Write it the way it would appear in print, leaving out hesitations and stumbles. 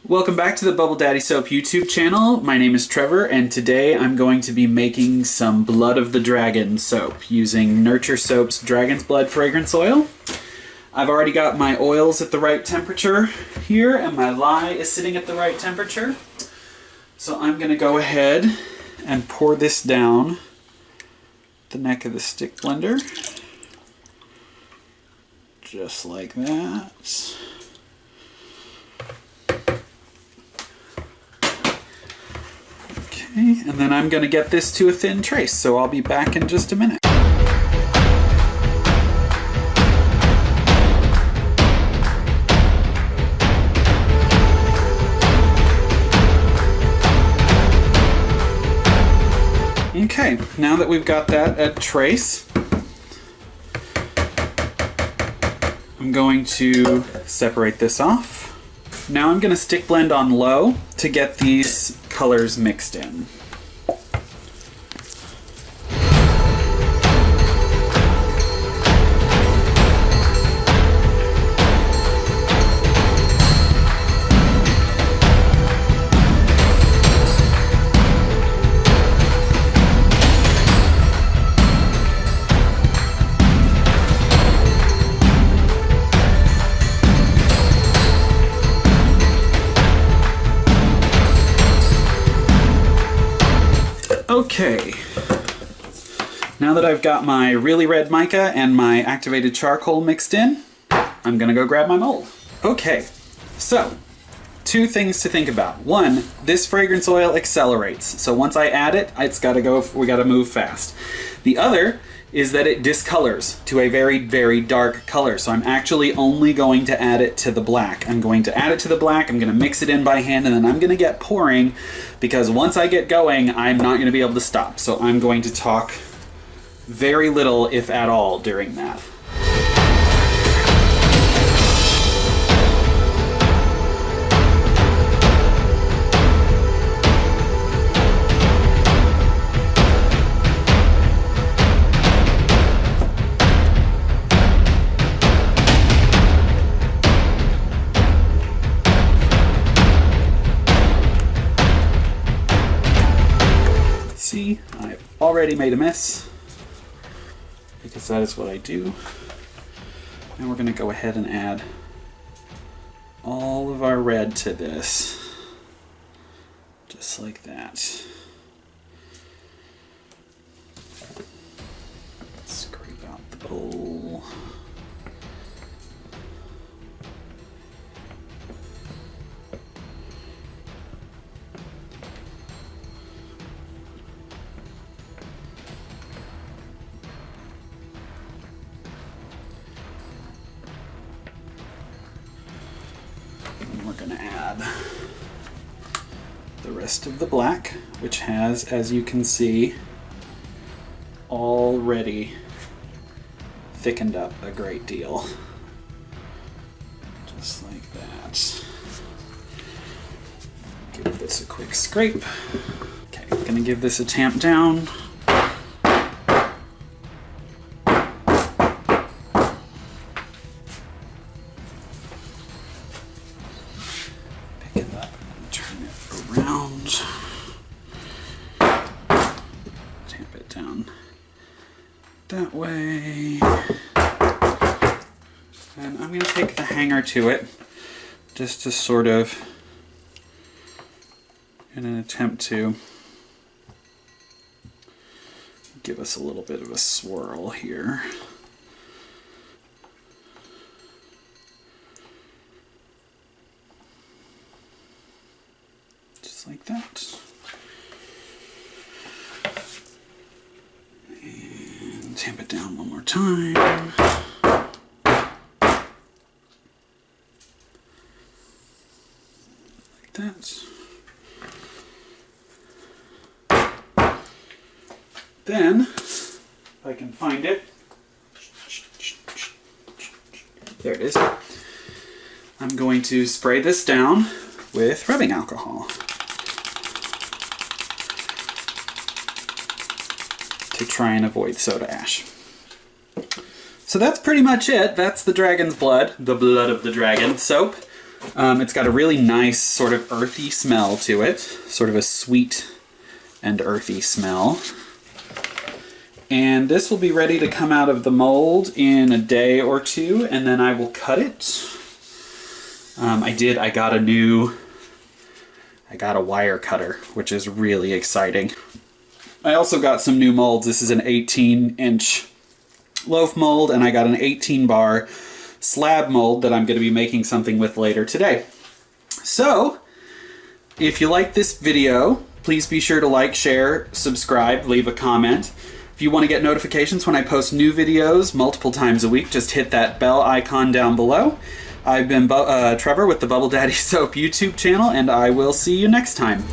Welcome back to the Bubble Daddy Soap YouTube channel. My name is Trevor, and today I'm going to be making some Blood of the Dragon soap using Nurture Soap's Dragon's Blood fragrance oil. I've already got my oils at the right temperature here, and my lye is sitting at the right temperature. So I'm going to go ahead and pour this down the neck of the stick blender. Just like that. Okay, and then I'm going to get this to a thin trace, so I'll be back in just a minute. Okay, now that we've got that at trace, I'm going to separate this off. Now I'm going to stick blend on low to get these colors mixed in. Okay, now that I've got my really red mica and my activated charcoal mixed in, I'm gonna go grab my mold. Okay, so two things to think about. One, this fragrance oil accelerates, so once I add it, it's gotta go, we gotta move fast. The other is that it discolors to a very, very dark color. So I'm actually only going to add it to the black. I'm going to add it to the black, I'm gonna mix it in by hand, and then I'm gonna get pouring, because once I get going, I'm not gonna be able to stop. So I'm going to talk very little, if at all, during that. See, I've already made a mess, because that is what I do. And we're going to go ahead and add all of our red to this, just like that. Scrape out the bowl. Going to add the rest of the black, which has, as you can see, already thickened up a great deal. Just like that. Give this a quick scrape. Okay, I'm going to give this a tamp down. Tamp it down that way. And I'm going to take the hanger to it just to sort of, in an attempt to give us a little bit of a swirl here. Just like that. And tamp it down one more time. Like that. Then, if I can find it, there it is. I'm going to spray this down with rubbing alcohol to try and avoid soda ash. So that's pretty much it. That's the dragon's blood, the blood of the dragon soap. It's got a really nice sort of earthy smell to it, sort of a sweet and earthy smell. And this will be ready to come out of the mold in a day or two, and then I will cut it. I got a wire cutter, which is really exciting. I also got some new molds. This is an 18-inch loaf mold, and I got an 18-bar slab mold that I'm going to be making something with later today. So, if you like this video, please be sure to like, share, subscribe, leave a comment. If you want to get notifications when I post new videos multiple times a week, just hit that bell icon down below. I've been Trevor with the Bubble Daddy Soap YouTube channel, and I will see you next time.